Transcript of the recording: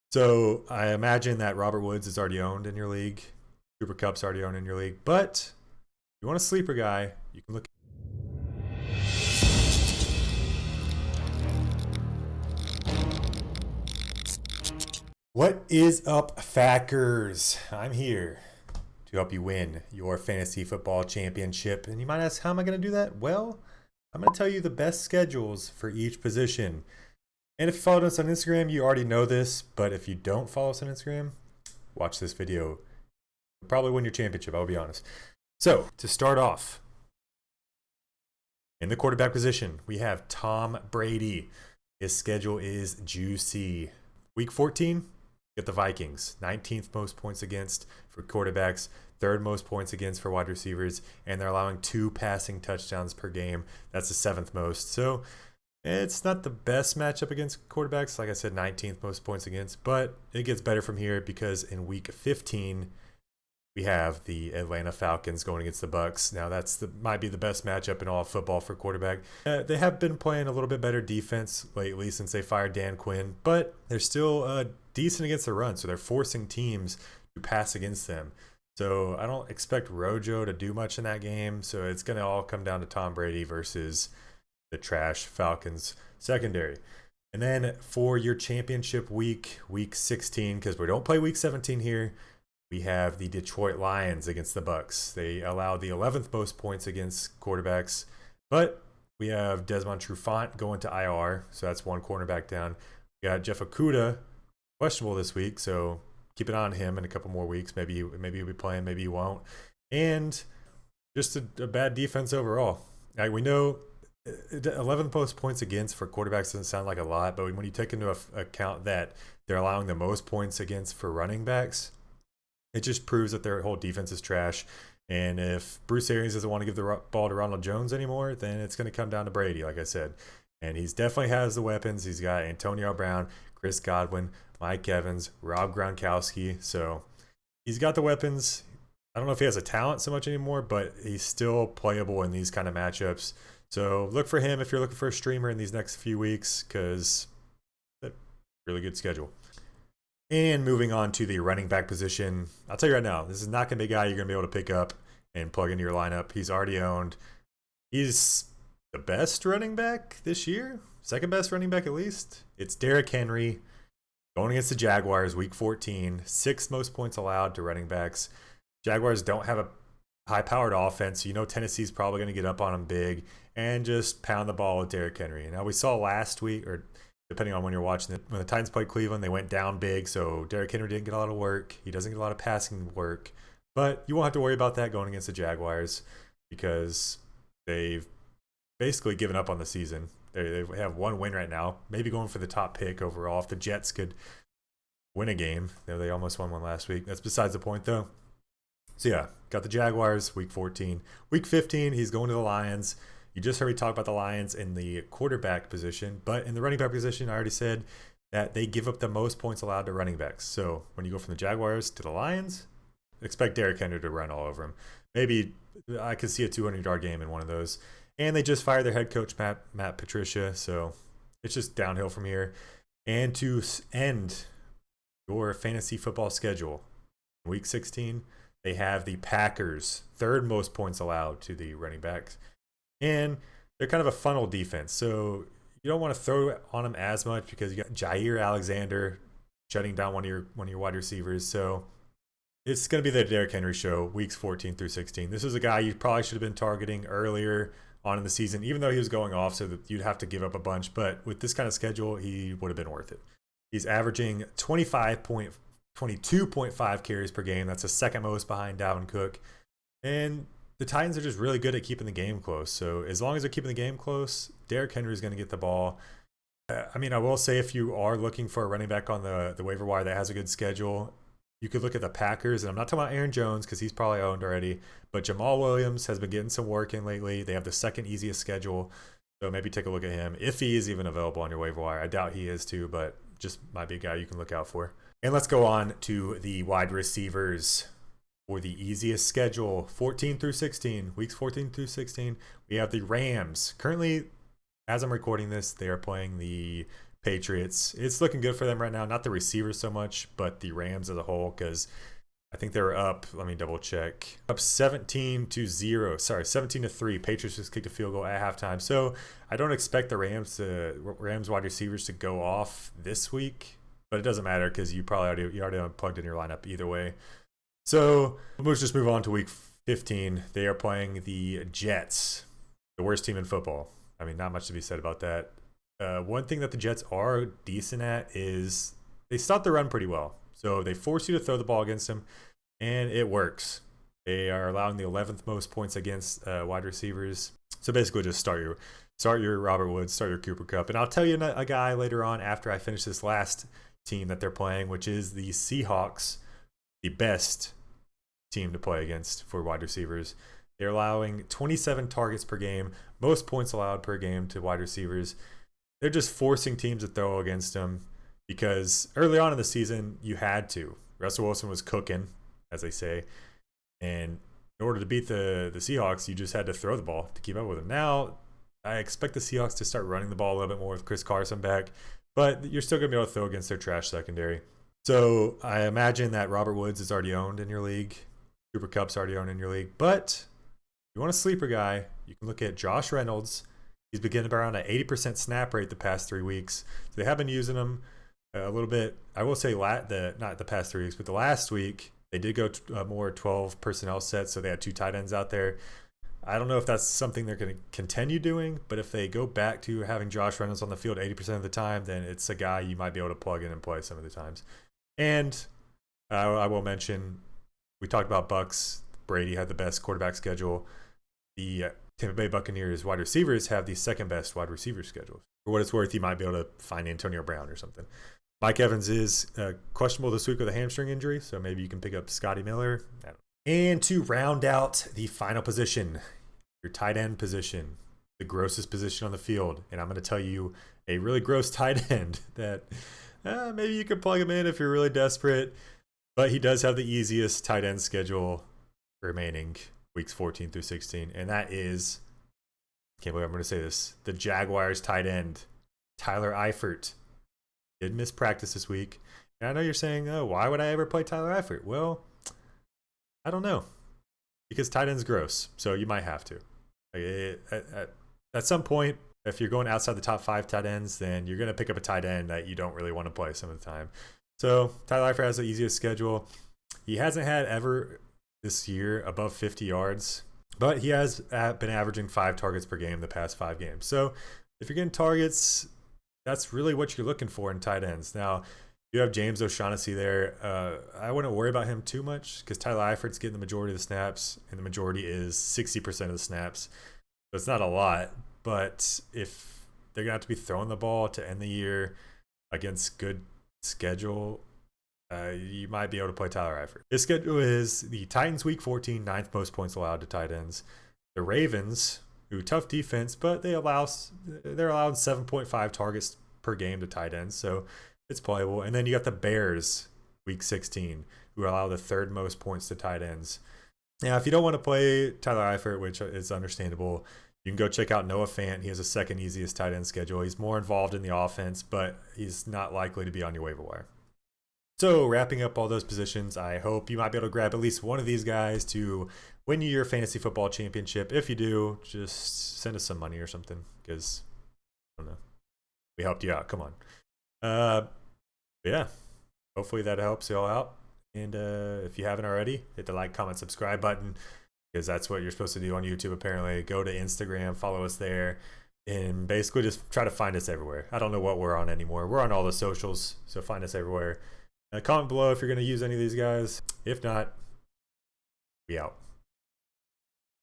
So I imagine that Robert Woods is already owned in your league. Cooper Cup's already owned in your league. But if you want a sleeper guy, you can look. What is up, Fackers? I'm here to help you win your fantasy football championship. And you might ask, how am I going to do that? Well, I'm going to tell you the best schedules for each position. And if you followed us on Instagram, you already know this. But if you don't follow us on Instagram, watch this video. You'll probably win your championship, I'll be honest. So, to start off, in the quarterback position, we have Tom Brady. His schedule is juicy. Week 14, get the Vikings. 19th most points against for quarterbacks, third most points against for wide receivers, and they're allowing 2 passing touchdowns per game. That's the 7th most. So it's not the best matchup against quarterbacks. Like I said, 19th most points against, but it gets better from here because in week 15, we have the Atlanta Falcons going against the Bucks. Now might be the best matchup in all of football for quarterback. They have been playing a little bit better defense lately since they fired Dan Quinn, but they're still decent against the run, so they're forcing teams to pass against them. So I don't expect Rojo to do much in that game. So it's going to all come down to Tom Brady versus the trash Falcons secondary. And then for your championship week 16, because we don't play week 17 here, we have the Detroit Lions against the Bucks. They allow the 11th most points against quarterbacks, but we have Desmond Trufant going to IR, so that's one cornerback down. We got Jeff Okudah questionable this week, so keep an eye on him in a couple more weeks. Maybe he'll be playing, maybe he won't. And just a bad defense overall. Now, we know 11th most points against for quarterbacks doesn't sound like a lot, but when you take into account that they're allowing the most points against for running backs, it just proves that their whole defense is trash. And if Bruce Arians doesn't want to give the ball to Ronald Jones anymore, then it's going to come down to Brady, like I said. And he's definitely has the weapons. He's got Antonio Brown, Chris Godwin, Mike Evans, Rob Gronkowski. So he's got the weapons. I don't know if he has a talent so much anymore, but he's still playable in these kind of matchups. So look for him if you're looking for a streamer in these next few weeks, because that's a really good schedule. And moving on to the running back position, I'll tell you right now, this is not going to be a guy you're going to be able to pick up and plug into your lineup. He's already owned. He's the best running back this year, second best running back at least. It's Derrick Henry going against the Jaguars, week 14, 6th most points allowed to running backs. Jaguars don't have a high-powered offense, so you know Tennessee's probably going to get up on them big and just pound the ball with Derrick Henry. Now, we saw last week, or depending on when you're watching it, when the Titans played Cleveland, they went down big, so Derrick Henry didn't get a lot of work. He doesn't get a lot of passing work, but you won't have to worry about that going against the Jaguars because they've basically given up on the season. They have one win right now, maybe going for the top pick overall. If the Jets could win a game, they almost won one last week. That's besides the point, though. So yeah, got the Jaguars, week 14. Week 15, he's going to the Lions. You just heard me talk about the Lions in the quarterback position, but in the running back position, I already said that they give up the most points allowed to running backs. So when you go from the Jaguars to the Lions, expect Derrick Henry to run all over him. Maybe I could see a 200-yard game in one of those. And they just fired their head coach, Matt Patricia, so it's just downhill from here. And to end your fantasy football schedule, week 16, they have the Packers, third most points allowed to the running backs. And they're kind of a funnel defense, so you don't want to throw on them as much because you got Jair Alexander shutting down one of your wide receivers. So it's going to be the Derrick Henry show, weeks 14 through 16. This is a guy you probably should have been targeting earlier on in the season, even though he was going off, so that you'd have to give up a bunch. But with this kind of schedule, he would have been worth it. He's averaging 22.5 carries per game. That's the second most behind Dalvin Cook. And the Titans are just really good at keeping the game close. So as long as they're keeping the game close, Derrick Henry is going to get the ball. I will say if you are looking for a running back on the waiver wire that has a good schedule, you could look at the Packers. And I'm not talking about Aaron Jones because he's probably owned already. But Jamal Williams has been getting some work in lately. They have the second easiest schedule. So maybe take a look at him if he is even available on your waiver wire. I doubt he is too, but just might be a guy you can look out for. And let's go on to the wide receivers. For the easiest schedule, 14 through 16, weeks 14 through 16, we have the Rams. Currently, as I'm recording this, they are playing the Patriots. It's looking good for them right now. Not the receivers so much, but the Rams as a whole, because I think they're up. Let me double check. Up 17-0. Sorry, 17-3. Patriots just kicked a field goal at halftime. So I don't expect the Rams wide receivers to go off this week, but it doesn't matter because you already plugged in your lineup either way. So let's just move on to week 15. They are playing the Jets, the worst team in football. I mean, not much to be said about that. One thing that the Jets are decent at is they stop the run pretty well. So they force you to throw the ball against them, and it works. They are allowing the 11th most points against wide receivers. So basically just start your Robert Woods, start your Cooper Kupp. And I'll tell you a guy later on after I finish this last team that they're playing, which is the Seahawks, the best team to play against for wide receivers. They're allowing 27 targets per game, most points allowed per game to wide receivers. They're just forcing teams to throw against them because early on in the season, you had to. Russell Wilson was cooking, as they say. And in order to beat the Seahawks, you just had to throw the ball to keep up with them. Now, I expect the Seahawks to start running the ball a little bit more with Chris Carson back, but you're still going to be able to throw against their trash secondary. So I imagine that Robert Woods is already owned in your league. Cooper Kupp's already owned in your league. But if you want a sleeper guy, you can look at Josh Reynolds. He's been getting around an 80% snap rate the past 3 weeks. So they have been using him a little bit. I will say not the past 3 weeks, but the last week they did go more 12 personnel sets. So they had 2 tight ends out there. I don't know if that's something they're going to continue doing, but if they go back to having Josh Reynolds on the field 80% of the time, then it's a guy you might be able to plug in and play some of the times. And I will mention, we talked about Bucks. Brady had the best quarterback schedule. The Tampa Bay Buccaneers wide receivers have the second best wide receiver schedule. For what it's worth, you might be able to find Antonio Brown or something. Mike Evans is questionable this week with a hamstring injury, so maybe you can pick up Scotty Miller. And to round out the final position, your tight end position, the grossest position on the field. And I'm going to tell you a really gross tight end that maybe you could plug him in if you're really desperate. But he does have the easiest tight end schedule remaining, weeks 14 through 16. And that is, can't believe I'm going to say this, the Jaguars tight end, Tyler Eifert. Did miss practice this week. And I know you're saying, oh, why would I ever play Tyler Eifert? Well, I don't know. Because tight end's gross. So you might have to. At some point, if you're going outside the top 5 tight ends, then you're going to pick up a tight end that you don't really want to play some of the time. So Tyler Eifert has the easiest schedule. He hasn't had ever this year above 50 yards, but he has been averaging 5 targets per game the past 5 games. So if you're getting targets, that's really what you're looking for in tight ends. Now, you have James O'Shaughnessy there. I wouldn't worry about him too much because Tyler Eifert's getting the majority of the snaps, and the majority is 60% of the snaps. So it's not a lot, but if they're going to have to be throwing the ball to end the year against good schedule, you might be able to play Tyler Eifert. His schedule is the Titans week 14, 9th most points allowed to tight ends. The Ravens, who tough defense, but they're allowing 7.5 targets per game to tight ends, so it's playable. And then you got the Bears week 16, who allow the 3rd most points to tight ends. Now, if you don't want to play Tyler Eifert, which is understandable, you can go check out Noah Fant. He has a 2nd easiest tight end schedule. He's more involved in the offense, but he's not likely to be on your waiver wire. So wrapping up all those positions, I hope you might be able to grab at least one of these guys to win you your fantasy football championship. If you do, just send us some money or something because, I don't know, we helped you out. Come on. Yeah, hopefully that helps you all out. And if you haven't already, hit the like, comment, subscribe button because that's what you're supposed to do on YouTube apparently. Go to Instagram, follow us there, and basically just try to find us everywhere. I don't know what we're on anymore. We're on all the socials, so find us everywhere. Comment below if you're going to use any of these guys. If not, we out.